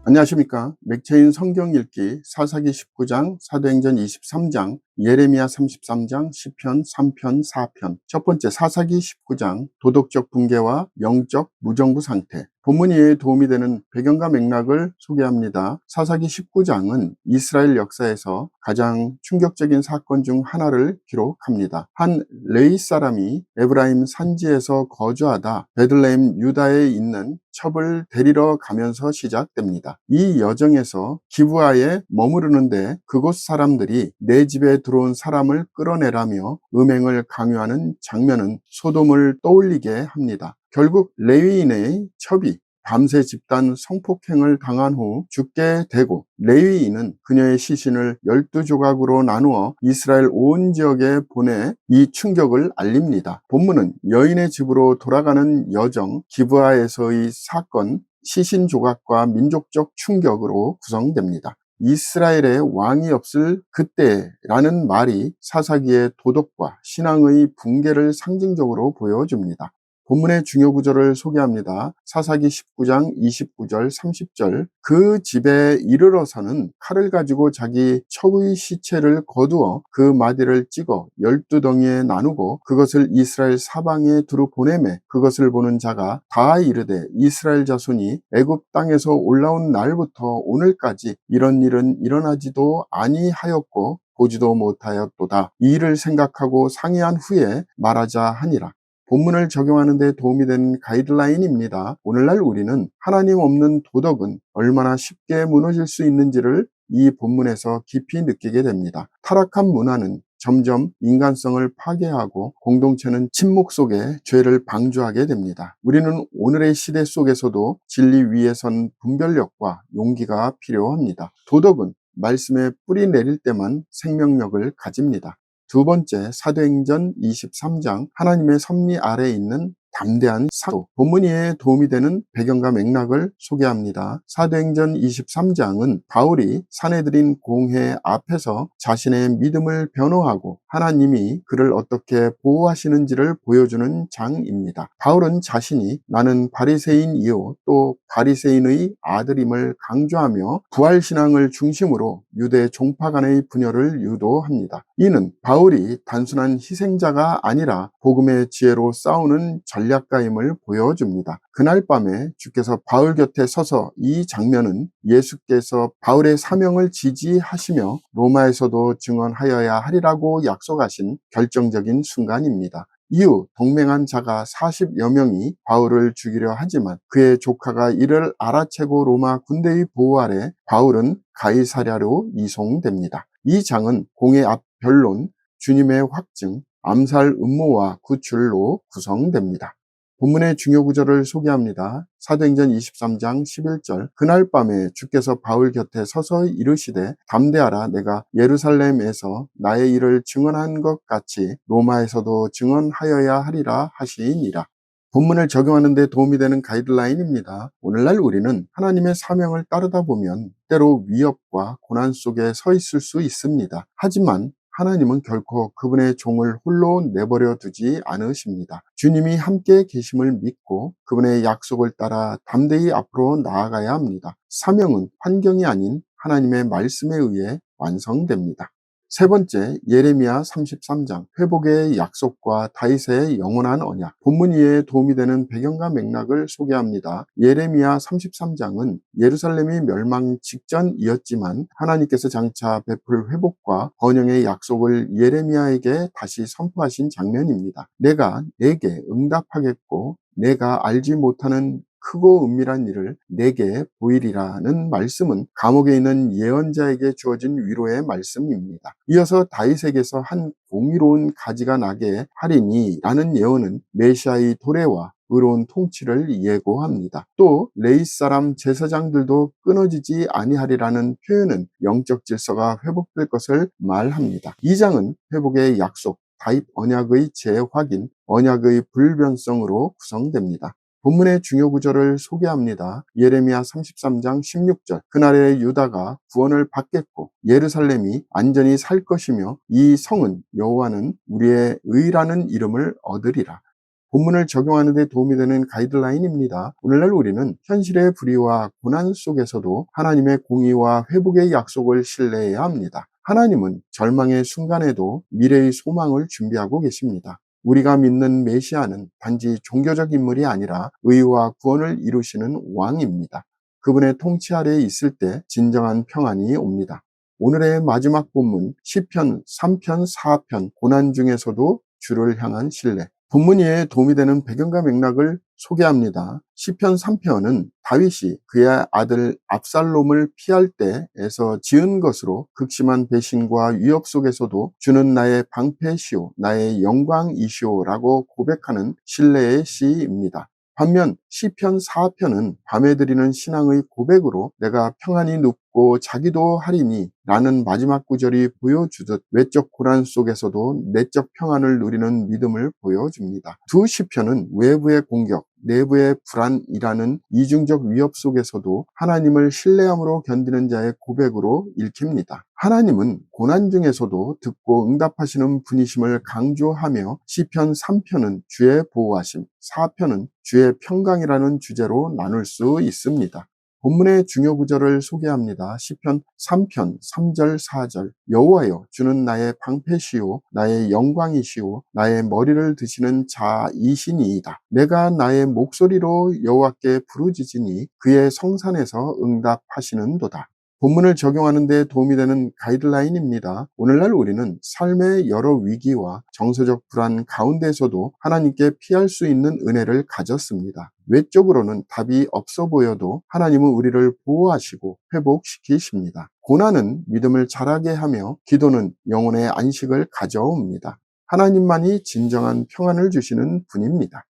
안녕하십니까. 맥체인 성경 읽기 사사기 19장, 사도행전 23장, 예레미야 33장, 시편 3편, 4편. 첫 번째 사사기 19장, 도덕적 붕괴와 영적 무정부 상태. 본문 이해에 도움이 되는 배경과 맥락을 소개합니다. 사사기 19장은 이스라엘 역사에서 가장 충격적인 사건 중 하나를 기록합니다. 한 레위 사람이 에브라임 산지에서 거주하다 베들레헴 유다에 있는 첩을 데리러 가면서 시작됩니다. 이 여정에서 기브아에 머무르는데 그곳 사람들이 내 집에 들어온 사람을 끌어내라며 음행을 강요하는 장면은 소돔을 떠올리게 합니다. 결국 레위인의 첩이 밤새 집단 성폭행을 당한 후 죽게 되고, 레위인은 그녀의 시신을 12조각으로 나누어 이스라엘 온 지역에 보내 이 충격을 알립니다. 본문은 여인의 집으로 돌아가는 여정, 기브아에서의 사건, 시신 조각과 민족적 충격으로 구성됩니다. 이스라엘의 왕이 없을 그때라는 말이 사사기의 도덕과 신앙의 붕괴를 상징적으로 보여줍니다. 본문의 중요 구절을 소개합니다. 사사기 19장 29절 30절. 그 집에 이르러서는 칼을 가지고 자기 첩의 시체를 거두어 그 마디를 찍어 12덩이에 나누고 그것을 이스라엘 사방에 두루 보내매 그것을 보는 자가 다 이르되 이스라엘 자손이 애굽 땅에서 올라온 날부터 오늘까지 이런 일은 일어나지도 아니하였고 보지도 못하였도다. 이 일을 생각하고 상의한 후에 말하자 하니라. 본문을 적용하는 데 도움이 되는 가이드라인입니다. 오늘날 우리는 하나님 없는 도덕은 얼마나 쉽게 무너질 수 있는지를 이 본문에서 깊이 느끼게 됩니다. 타락한 문화는 점점 인간성을 파괴하고 공동체는 침묵 속에 죄를 방조하게 됩니다. 우리는 오늘의 시대 속에서도 진리 위에 선 분별력과 용기가 필요합니다. 도덕은 말씀에 뿌리 내릴 때만 생명력을 가집니다. 두 번째, 사도행전 23장, 하나님의 섭리 아래에 있는 담대한 사도. 본문 이해에 도움이 되는 배경과 맥락을 소개합니다. 사도행전 23장은 바울이 사내들인 공회 앞에서 자신의 믿음을 변호하고 하나님이 그를 어떻게 보호하시는지를 보여주는 장입니다. 바울은 자신이 나는 바리새인이요 또 바리새인의 아들임을 강조하며 부활신앙을 중심으로 유대 종파 간의 분열을 유도합니다. 이는 바울이 단순한 희생자가 아니라 복음의 지혜로 싸우는 전략가임을 보여줍니다. 그날 밤에 주께서 바울 곁에 서서 이 장면은 예수께서 바울의 사명을 지지하시며 로마에서도 증언하여야 하리라고 약속하신 결정적인 순간입니다. 이후 동맹한 자가 40여 명이 바울을 죽이려 하지만 그의 조카가 이를 알아채고 로마 군대의 보호 아래 바울은 가이사랴로 이송됩니다. 이 장은 공의 앞 변론, 주님의 확증, 암살 음모와 구출로 구성됩니다. 본문의 중요 구절을 소개합니다. 사도행전 23장 11절. 그날 밤에 주께서 바울 곁에 서서 이르시되 담대하라, 내가 예루살렘에서 나의 일을 증언한 것 같이 로마에서도 증언하여야 하리라 하시니라. 본문을 적용하는 데 도움이 되는 가이드라인입니다. 오늘날 우리는 하나님의 사명을 따르다 보면 때로 위협과 고난 속에 서 있을 수 있습니다. 하지만 하나님은 결코 그분의 종을 홀로 내버려 두지 않으십니다. 주님이 함께 계심을 믿고 그분의 약속을 따라 담대히 앞으로 나아가야 합니다. 사명은 환경이 아닌 하나님의 말씀에 의해 완성됩니다. 세 번째, 예레미야 33장, 회복의 약속과 다윗의 영원한 언약. 본문 이해에 도움이 되는 배경과 맥락을 소개합니다. 예레미야 33장은 예루살렘이 멸망 직전이었지만 하나님께서 장차 베풀 회복과 번영의 약속을 예레미야에게 다시 선포하신 장면입니다. 내가 내게 응답하겠고 내가 알지 못하는 크고 은밀한 일을 내게 보이리라는 말씀은 감옥에 있는 예언자에게 주어진 위로의 말씀입니다. 이어서 다윗에게서 한 공의로운 가지가 나게 하리니 라는 예언은 메시아의 도래와 의로운 통치를 예고합니다. 또 레위 사람 제사장들도 끊어지지 아니하리라는 표현은 영적 질서가 회복될 것을 말합니다. 이 장은 회복의 약속, 다윗 언약의 재확인, 언약의 불변성으로 구성됩니다. 본문의 중요 구절을 소개합니다. 예레미야 33장 16절. 그날에 유다가 구원을 받겠고 예루살렘이 안전히 살 것이며 이 성은 여호와는 우리의 의라는 이름을 얻으리라. 본문을 적용하는 데 도움이 되는 가이드라인입니다. 오늘날 우리는 현실의 불의와 고난 속에서도 하나님의 공의와 회복의 약속을 신뢰해야 합니다. 하나님은 절망의 순간에도 미래의 소망을 준비하고 계십니다. 우리가 믿는 메시아는 단지 종교적 인물이 아니라 의와 구원을 이루시는 왕입니다. 그분의 통치 아래에 있을 때 진정한 평안이 옵니다. 오늘의 마지막 본문 시편 3편 4편 고난 중에서도 주를 향한 신뢰. 본문 이에 도움이 되는 배경과 맥락을 소개합니다. 시편 3편은 다윗이 그의 아들 압살롬을 피할 때에서 지은 것으로 극심한 배신과 위협 속에서도 주는 나의 방패시오 나의 영광이시오라고 고백하는 신뢰의 시입니다. 반면 시편 4편은 밤에 드리는 신앙의 고백으로 내가 평안히 눕고 자기도 하리니 라는 마지막 구절이 보여주듯 외적 고난 속에서도 내적 평안을 누리는 믿음을 보여줍니다. 두 시편은 외부의 공격, 내부의 불안이라는 이중적 위협 속에서도 하나님을 신뢰함으로 견디는 자의 고백으로 읽힙니다. 하나님은 고난 중에서도 듣고 응답하시는 분이심을 강조하며 시편 3편은 주의 보호하심, 4편은 주의 평강이라는 주제로 나눌 수 있습니다. 본문의 중요 구절을 소개합니다. 시편 3편 3절 4절 여호와여 주는 나의 방패시오 나의 영광이시오 나의 머리를 드시는 자이시니이다. 내가 나의 목소리로 여호와께 부르짖으니 그의 성산에서 응답하시는도다. 본문을 적용하는 데 도움이 되는 가이드라인입니다. 오늘날 우리는 삶의 여러 위기와 정서적 불안 가운데서도 하나님께 피할 수 있는 은혜를 가졌습니다. 외적으로는 답이 없어 보여도 하나님은 우리를 보호하시고 회복시키십니다. 고난은 믿음을 자라게 하며 기도는 영혼의 안식을 가져옵니다. 하나님만이 진정한 평안을 주시는 분입니다.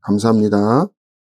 감사합니다.